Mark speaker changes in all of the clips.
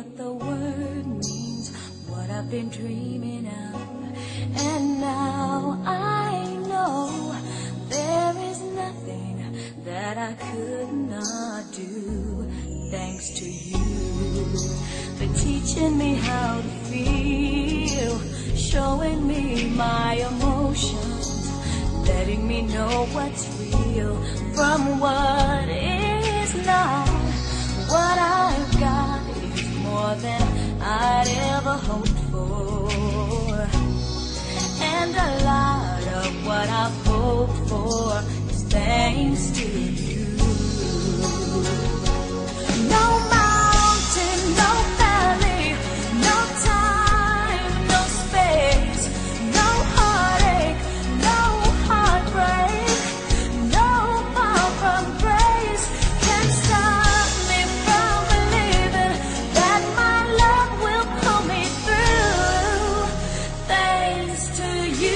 Speaker 1: what the word means, what I've been dreaming of. And now I know there is nothing that I could not do. Thanks to you for teaching me how to feel, showing me my emotions, letting me know what's real from what is not. What I've got is more than I'd ever hoped for, and a lot of what I've hoped for is thanks to you. No mountain, no valley, no time, no space, no heartache, no heartbreak, no far from grace can stop me from believing that my love will pull me through, thanks to you.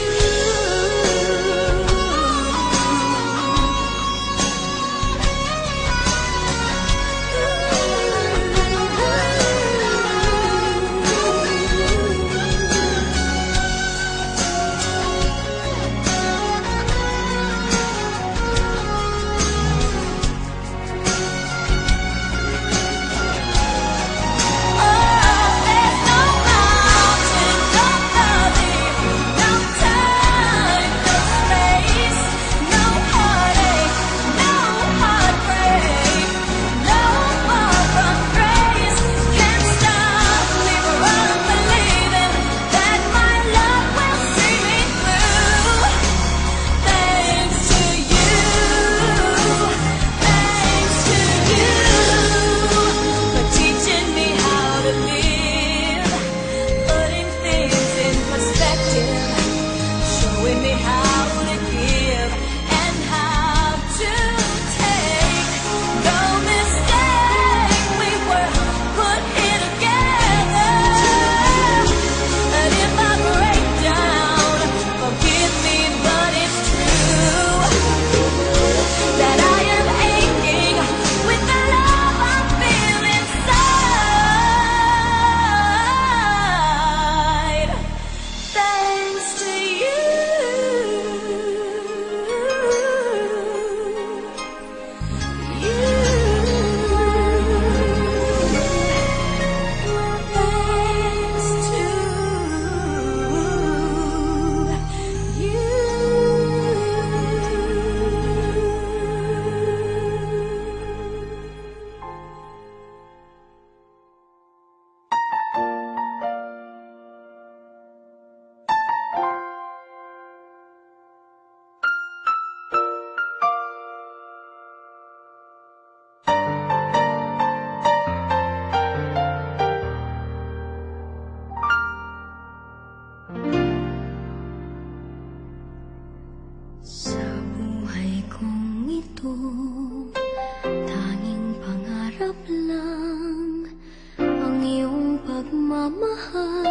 Speaker 2: Sa buhay kong ito, tanging pangarap lang ang iyong pagmamahal.